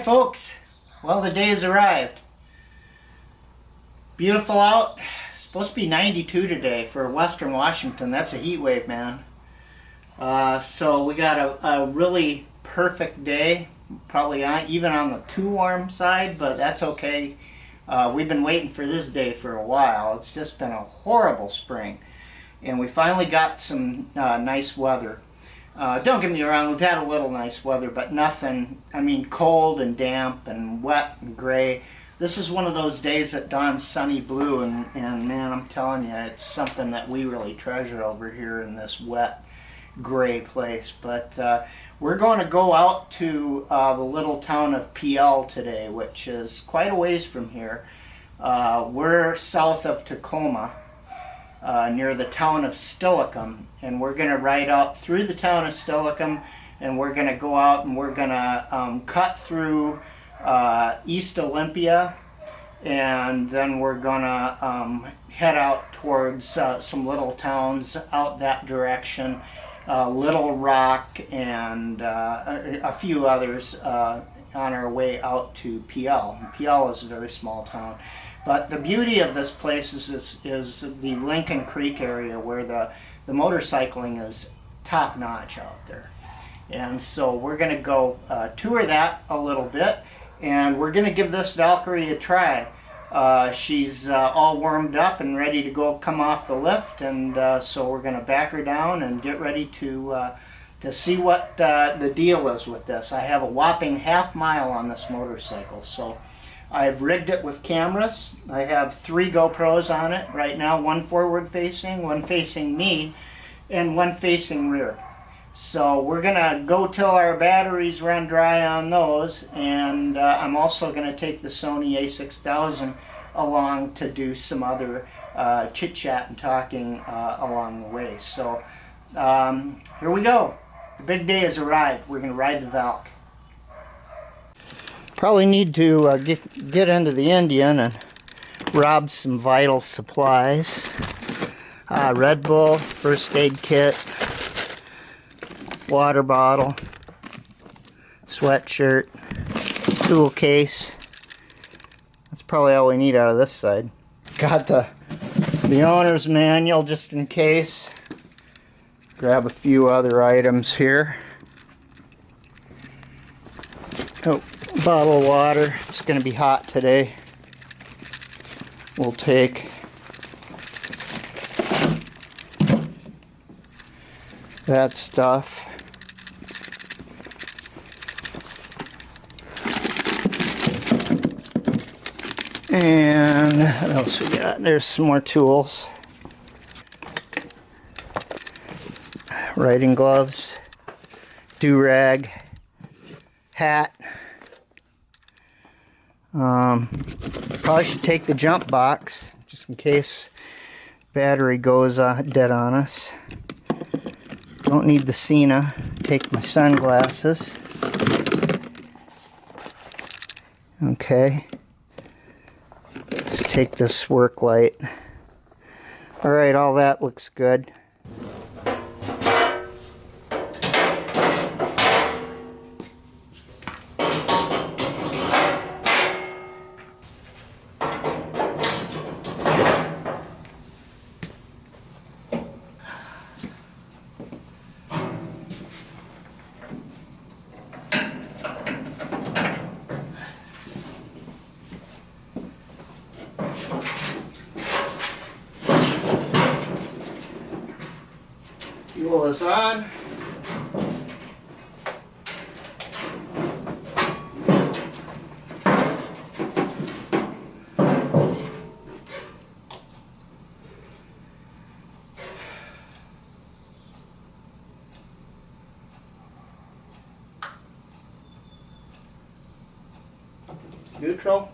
folks, well, the day has arrived. Beautiful out. Supposed to be 92 today for Western Washington. That's a heat wave, man. So we got a really perfect day, probably even on the too warm side, but that's okay. We've been waiting for this day for a while. It's just been a horrible spring, and we finally got some nice weather. Don't get me wrong, we've had a little nice weather, but nothing, I mean, cold and damp and wet and gray. This is one of those days that dawn's sunny blue, and man, I'm telling you, it's something that we really treasure over here in this wet, gray place. But we're going to go out to the little town of Pe Ell today, which is quite a ways from here. We're south of Tacoma, near the town of Stillicum, and we're going to ride out through the town of Stillicum, and we're going to go out and we're going to cut through East Olympia, and then we're going to head out towards some little towns out that direction, Little Rock and a few others on our way out to Pe Ell. Pe Ell is a very small town. But the beauty of this place is the Lincoln Creek area, where the motorcycling is top-notch out there. And so we're going to go tour that a little bit, and we're going to give this Valkyrie a try. She's all warmed up and ready to go come off the lift, and so we're going to back her down and get ready to see what the deal is with this. I have a whopping half-mile on this motorcycle, so I've rigged it with cameras. I have 3 GoPros on it right now, one forward facing, one facing me, and one facing rear. So we're gonna go till our batteries run dry on those, and I'm also gonna take the Sony a6000 along to do some other chit chat and talking along the way. So here we go. The big day has arrived. We're gonna ride the Valk. Probably need to get into the Indian and rob some vital supplies. Red Bull, first aid kit, water bottle, sweatshirt, tool case. That's probably all we need out of this side. Got the owner's manual just in case. Grab a few other items here. Oh, bottle of water. It's going to be hot today. We'll take that stuff. And what else we got? There's some more tools. Writing gloves, do-rag, hat. Probably should take the jump box just in case battery goes dead on us. Don't need the Cena. Take my sunglasses. Okay. Let's take this work light. Alright, all that looks good. Fuel is on. Neutral.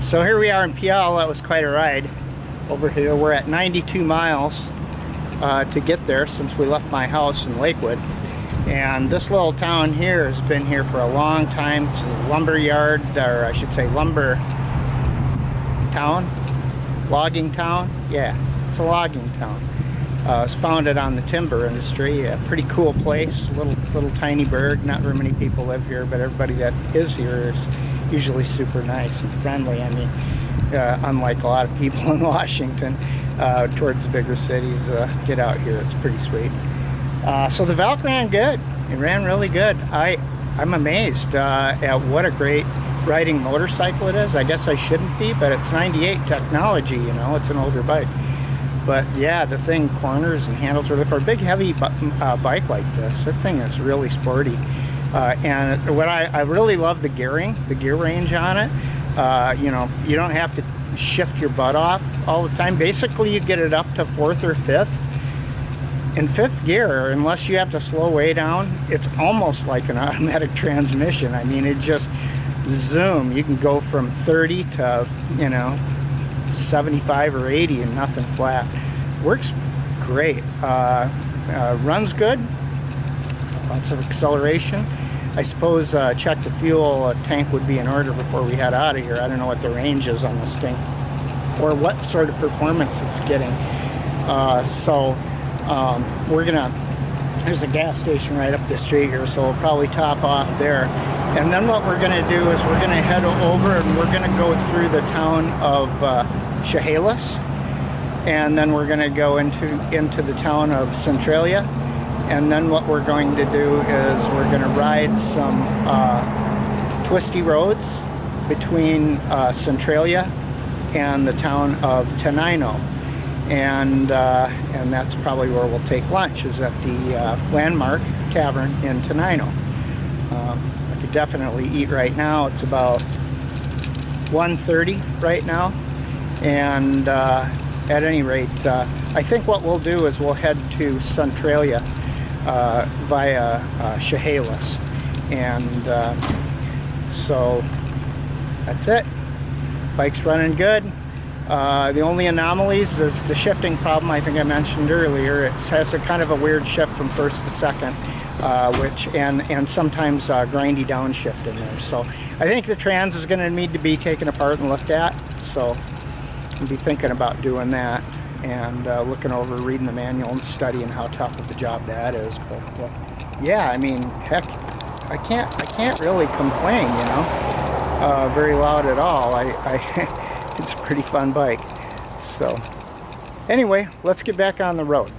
So here we are in Pe Ell. That was quite a ride over here. We're at 92 miles to get there since we left my house in Lakewood. And this little town here has been here for a long time. It's a lumber yard, or I should say lumber town, logging town. Yeah, it's a logging town. It's founded on the timber industry. A pretty cool place, little tiny burg. Not very many people live here, but everybody that is here is usually super nice and friendly. I mean, unlike a lot of people in Washington, towards the bigger cities, get out here, it's pretty sweet. So the Valk ran good. It ran really good. I'm amazed at what a great riding motorcycle it is. I guess I shouldn't be, but it's 98 technology, you know, it's an older bike. But yeah, the thing corners and handles really for a big heavy bike like this. That thing is really sporty. And what I really love the gear range on it. You know, you don't have to shift your butt off all the time. Basically, you get it up to 4th or 5th. In 5th gear, unless you have to slow way down, it's almost like an automatic transmission. I mean, it just zoom. You can go from 30 to, you know, 75 or 80 and nothing flat. Works great. Runs good. Lots of acceleration. I suppose check the fuel tank would be in order before we head out of here. I don't know what the range is on this thing or what sort of performance it's getting. We're gonna, there's a gas station right up the street here, so we'll probably top off there. And then what we're gonna do is we're gonna head over and we're gonna go through the town of Chehalis, and then we're gonna go into the town of Centralia. And then what we're going to do is we're going to ride some twisty roads between Centralia and the town of Tenino. And that's probably where we'll take lunch, is at the Landmark Tavern in Tenino. I could definitely eat right now. It's about 1:30 right now. And at any rate, I think what we'll do is we'll head to Centralia via Chehalis, and so that's it. Bike's running good. The only anomalies is the shifting problem I think I mentioned earlier. It has a kind of a weird shift from 1st to 2nd, which and sometimes grindy downshift in there. So I think the trans is going to need to be taken apart and looked at. So I'll be thinking about doing that. And looking over, reading the manual and studying how tough of a job that is. But yeah, I mean, heck, I can't really complain, you know, very loud at all. It's a pretty fun bike. So anyway, let's get back on the road.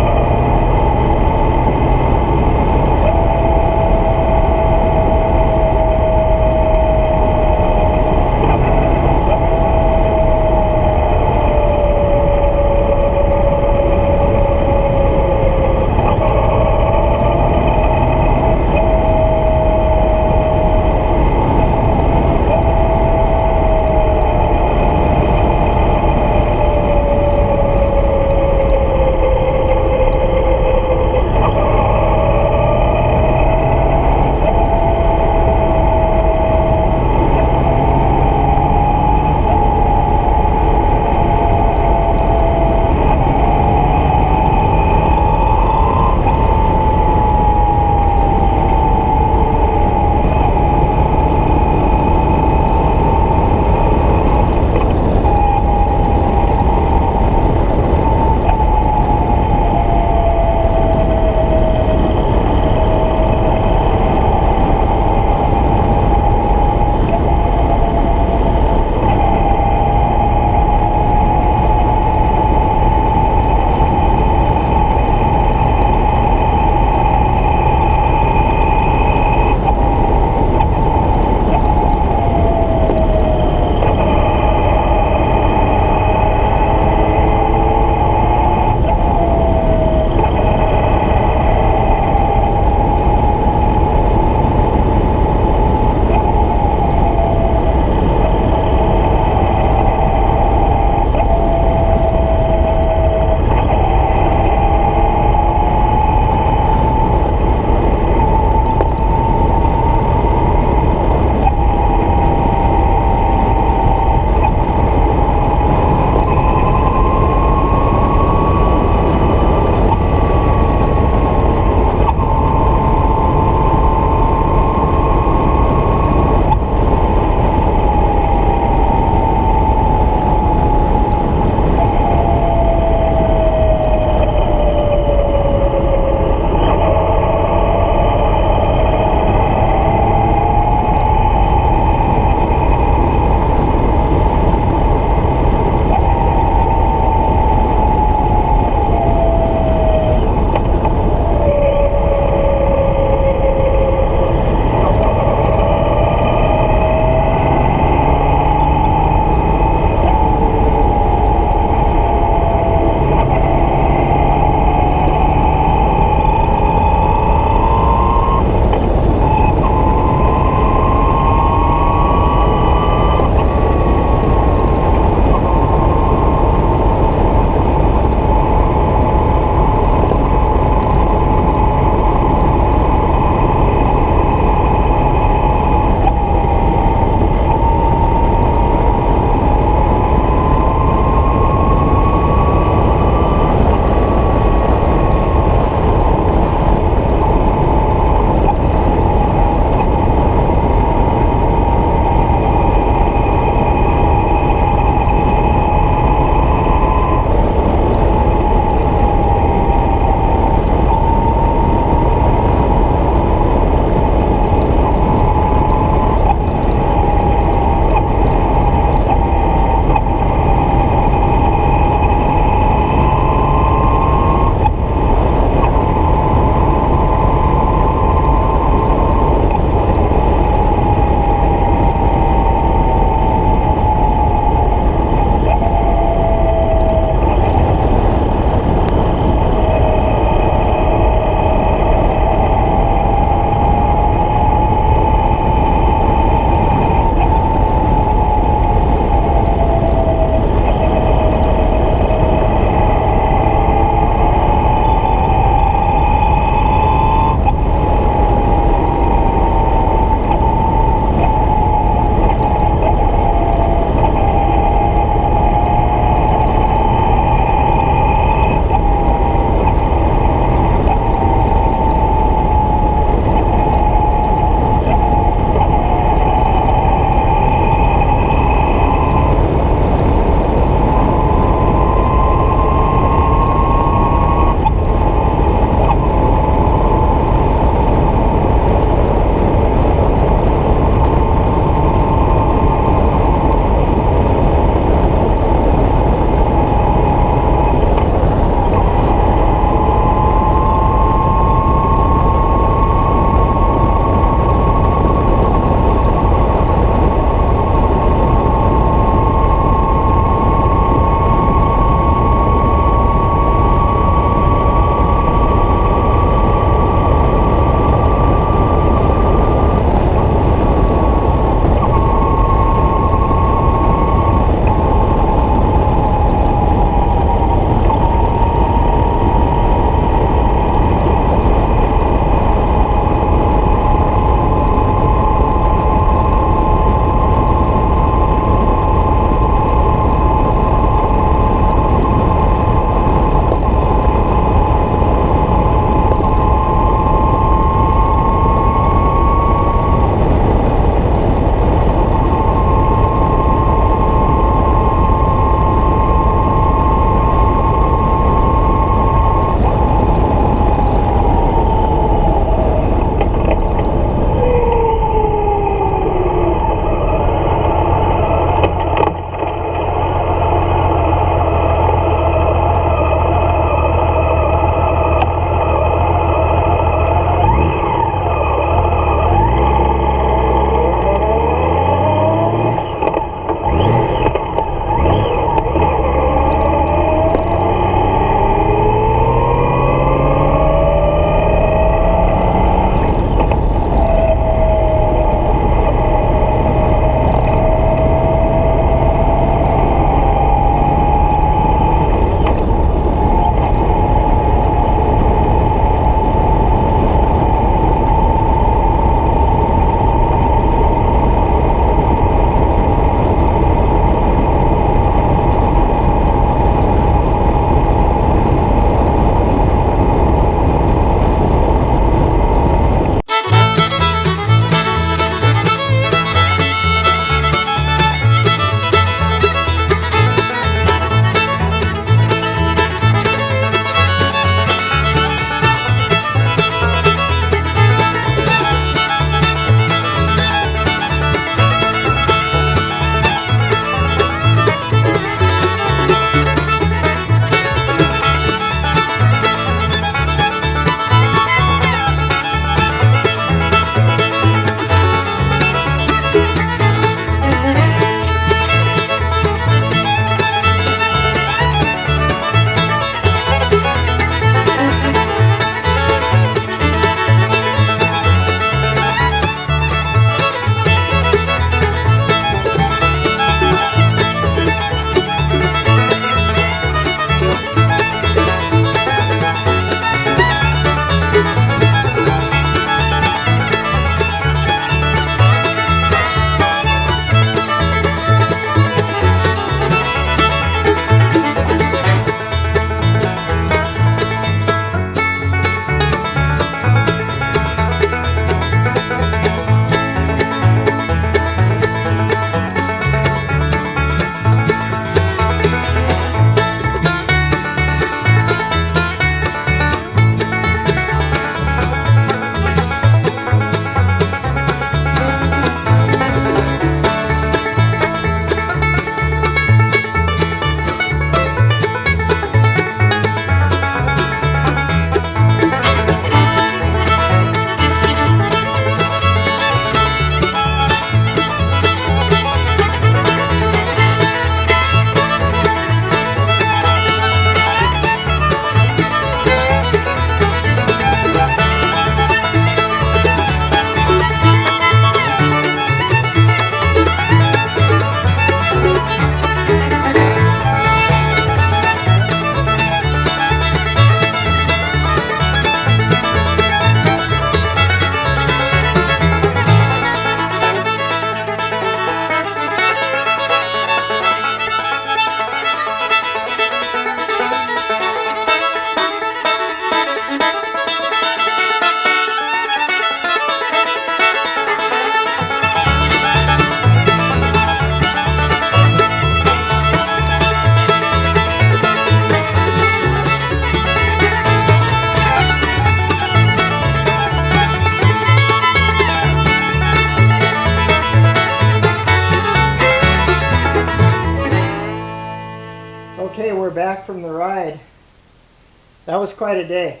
that was quite a day.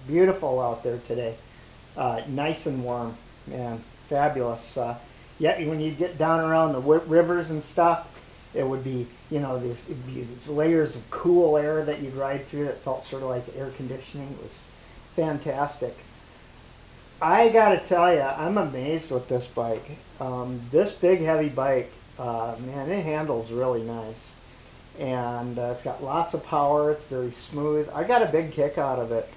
Beautiful out there today. Nice and warm, man. Fabulous. Yeah, when you get down around the rivers and stuff, it would be, you know, these layers of cool air that you'd ride through that felt sort of like air conditioning. It was fantastic. I gotta tell you, I'm amazed with this bike. This big heavy bike, man, it handles really nice. And it's got lots of power. It's very smooth. I got a big kick out of it.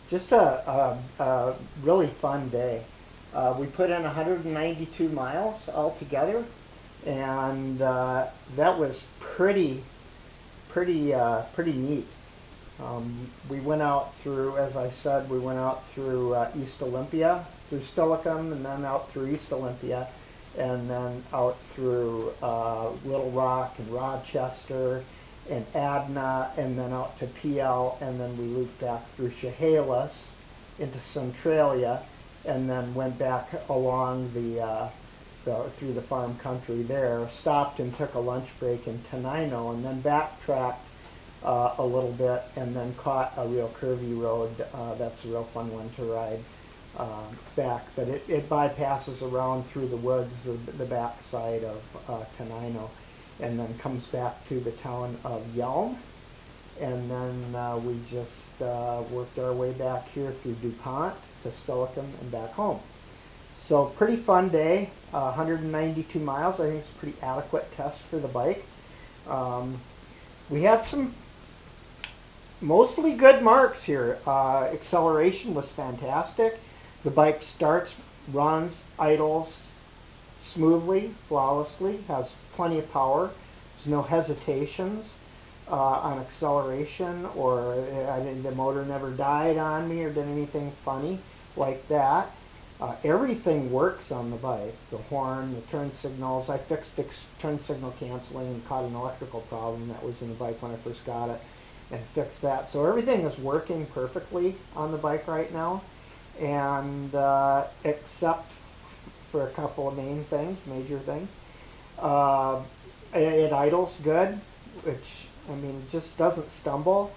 Just a really fun day. We put in 192 miles altogether, and that was pretty neat. We went out through, as I said, we went out through East Olympia, through Steilacoom, and then out through East Olympia, and then out through Little Rock and Rochester and Adna, and then out to Pe Ell, and then we looped back through Chehalis into Centralia, and then went back along through the farm country there, stopped and took a lunch break in Tenino, and then backtracked a little bit, and then caught a real curvy road. That's a real fun one to ride back, but it bypasses around through the woods, the backside of Tenino, and then comes back to the town of Yelm, and then we just worked our way back here through DuPont to Steilacoom and back home. So pretty fun day, 192 miles. I think it's a pretty adequate test for the bike. We had some mostly good marks here. Acceleration was fantastic. The bike starts, runs, idles smoothly, flawlessly, has plenty of power. There's no hesitations on acceleration, or the motor never died on me or did anything funny like that. Everything works on the bike. The horn, the turn signals. I fixed the turn signal canceling and caught an electrical problem that was in the bike when I first got it, and fixed that. So everything is working perfectly on the bike right now, and except for a couple of major things. It idles good, which, I mean, just doesn't stumble.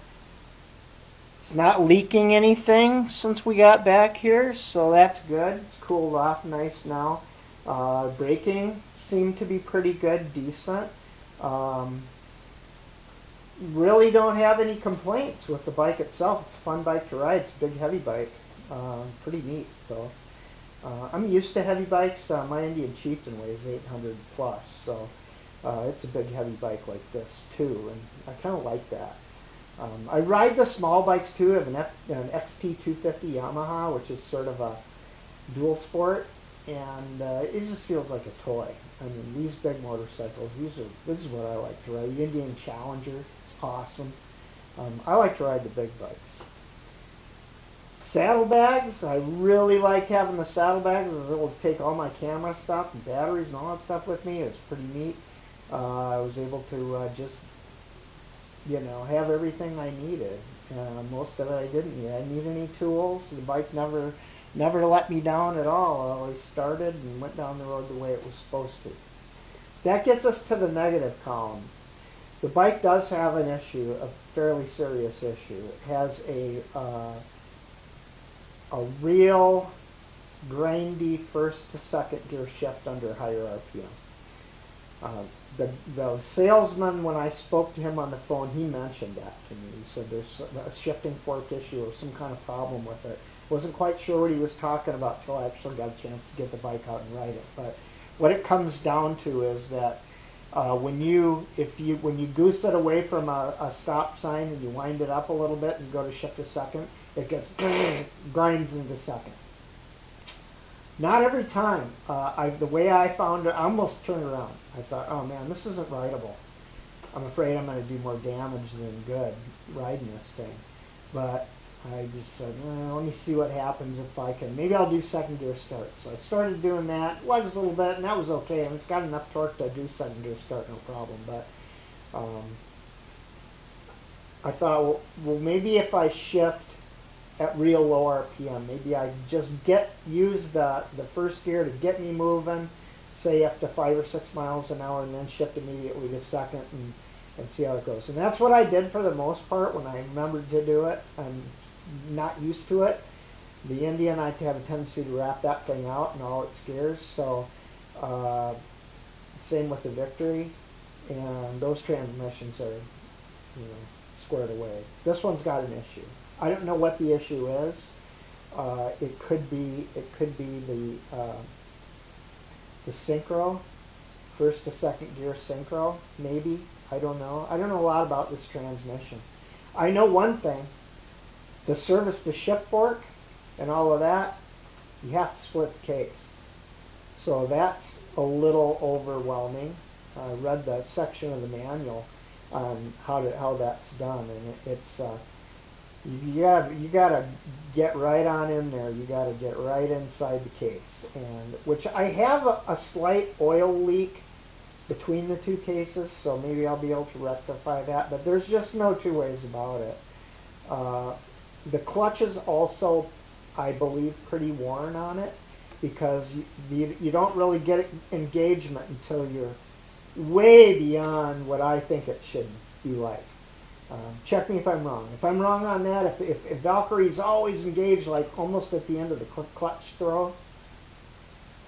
It's not leaking anything since we got back here, so that's good. It's cooled off nice now. Braking seemed to be pretty good, decent. Really don't have any complaints with the bike itself. It's a fun bike to ride. It's a big, heavy bike. Pretty neat, though. I'm used to heavy bikes. My Indian Chieftain weighs 800 plus, so it's a big, heavy bike like this, too, and I kind of like that. I ride the small bikes too. I have an XT250 Yamaha, which is sort of a dual sport, and it just feels like a toy. I mean, these big motorcycles, this is what I like to ride. The Indian Challenger is awesome. I like to ride the big bikes. Saddlebags, I really liked having the saddlebags. I was able to take all my camera stuff and batteries and all that stuff with me. It was pretty neat. I was able to just, you know, have everything I needed. Most of it I didn't need. I didn't need any tools. The bike never let me down at all. I always started and went down the road the way it was supposed to. That gets us to the negative column. The bike does have an issue, a fairly serious issue. It has a real grindy first to second gear shift under higher RPM. The salesman, when I spoke to him on the phone, he mentioned that to me. He said there's a shifting fork issue or some kind of problem with it. Wasn't quite sure what he was talking about until I actually got a chance to get the bike out and ride it. But what it comes down to is that when you goose it away from a stop sign and you wind it up a little bit and go to shift to second, it gets grinds into second. Not every time. The way I found it, I almost turned around. I thought, oh man, this isn't rideable. I'm afraid I'm going to do more damage than good riding this thing. But I just said, let me see what happens if I can. Maybe I'll do second gear start. So I started doing that, lugs a little bit, and that was okay. And it's got enough torque to do second gear start, no problem. But I thought, well, maybe if I shift at real low RPM, maybe I just use the first gear to get me moving, say up to 5 or 6 miles an hour, and then shift immediately to second, and see how it goes. And that's what I did for the most part when I remembered to do it. I'm not used to it. The Indian, I have a tendency to wrap that thing out in all its gears. So same with the Victory, and those transmissions are, squared away. This one's got an issue. I don't know what the issue is. It could be the synchro, first to second gear synchro, maybe. I don't know. I don't know a lot about this transmission. I know one thing. To service the shift fork and all of that, you have to split the case. So that's a little overwhelming. I read the section of the manual on how that's done, and it's you gotta get right on in there. You gotta get right inside the case, and which I have a slight oil leak between the two cases, so maybe I'll be able to rectify that. But there's just no two ways about it. The clutch is also, I believe, pretty worn on it, because you don't really get engagement until you're way beyond what I think it should be like. Check me if I'm wrong. If I'm wrong on that, if Valkyrie's always engaged like almost at the end of the clutch throw,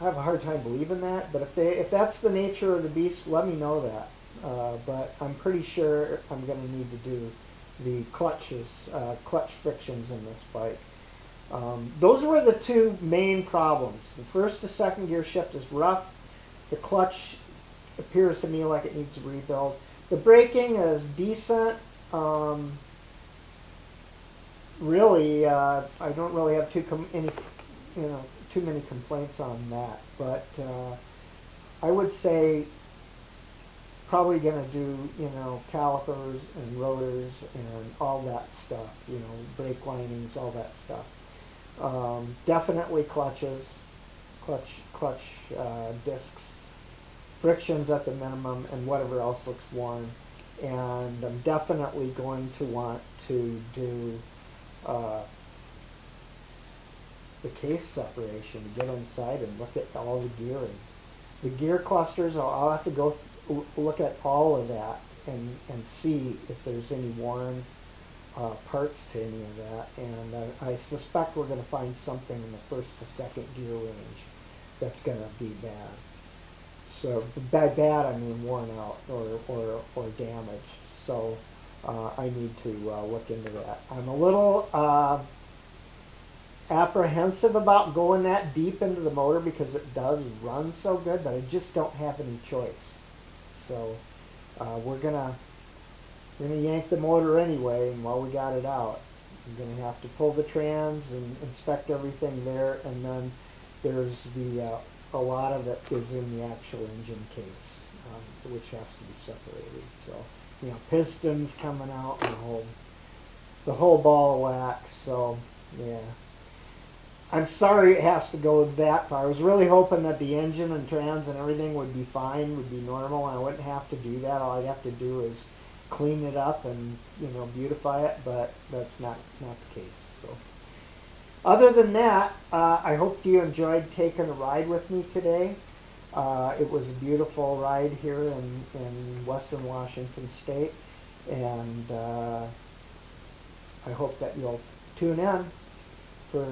I have a hard time believing that. But if that's the nature of the beast, let me know that. But I'm pretty sure I'm going to need to do the clutch frictions in this bike. Those were the two main problems. The first to second gear shift is rough. The clutch appears to me like it needs a rebuild. The braking is decent. Really, I don't really have too many complaints on that. But I would say probably going to do calipers and rotors and all that stuff. Brake linings, all that stuff. Definitely clutches, clutch discs, frictions at the minimum, and whatever else looks worn. And I'm definitely going to want to do the case separation, get inside and look at all the gearing. The gear clusters, I'll have to go look at all of that and see if there's any worn parts to any of that. And I suspect we're going to find something in the first to second gear range that's going to be bad. So by bad I mean worn out or damaged. So I need to look into that. I'm a little apprehensive about going that deep into the motor because it does run so good, but I just don't have any choice. So we're gonna yank the motor anyway, and while we got it out, I'm gonna have to pull the trans and inspect everything there, and then there's a lot of it is in the actual engine case, which has to be separated. So pistons coming out and the whole ball of wax. So yeah, I'm sorry it has to go that far. I was really hoping that the engine and trans and everything would be fine, would be normal, and I wouldn't have to do that. All I'd have to do is clean it up and beautify it, but that's not the case. So other than that, I hope you enjoyed taking a ride with me today. It was a beautiful ride here in Western Washington State, and I hope that you'll tune in for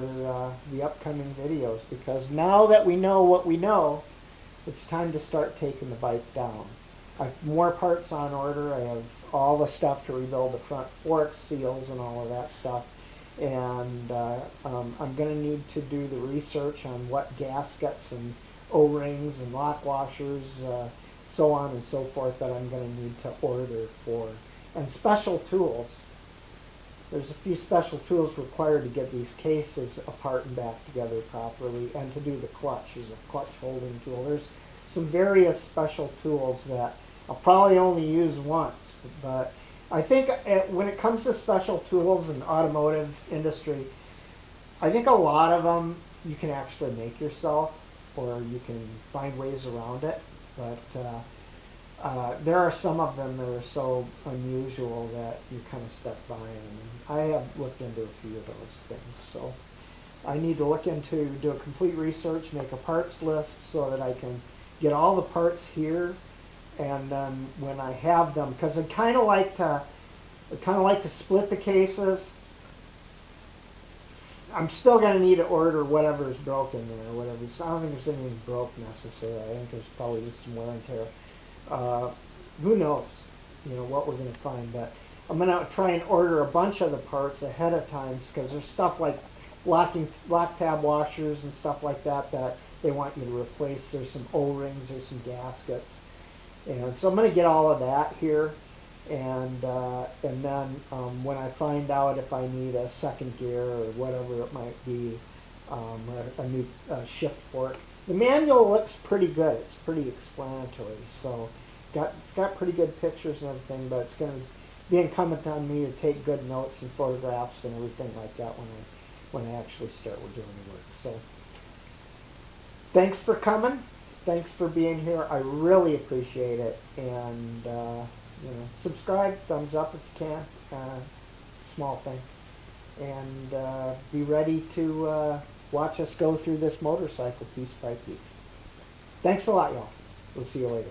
the upcoming videos, because now that we know what we know, it's time to start taking the bike down. I have more parts on order. I have all the stuff to rebuild the front forks, seals, and all of that stuff. And I'm going to need to do the research on what gaskets and O-rings and lock washers, so on and so forth, that I'm going to need to order for. And special tools. There's a few special tools required to get these cases apart and back together properly, and to do the clutch. There's a clutch holding tool. There's some various special tools that I'll probably only use once, but I think when it comes to special tools in the automotive industry, I think a lot of them you can actually make yourself, or you can find ways around it. But there are some of them that are so unusual that you kind of stuck by them. And I have looked into a few of those things. So I need to do a complete research, make a parts list so that I can get all the parts here and then when I have them, because I kind of like to split the cases. I'm still going to need to order whatever is broken there, or whatever. So I don't think there's anything broke necessarily. I think there's probably just some wear and tear. Who knows, what we're going to find. But I'm going to try and order a bunch of the parts ahead of time, because there's stuff like lock tab washers and stuff like that that they want you to replace. There's some O-rings, there's some gaskets, and so I'm going to get all of that here. And then when I find out if I need a second gear or whatever it might be, a new shift fork. The manual looks pretty good. It's pretty explanatory. So it's got pretty good pictures and everything, but it's going to be incumbent on me to take good notes and photographs and everything like that when I actually start doing the work. So thanks for coming. Thanks for being here. I really appreciate it. And subscribe, thumbs up if you can, small thing, and be ready to watch us go through this motorcycle piece by piece. Thanks a lot, y'all. We'll see you later.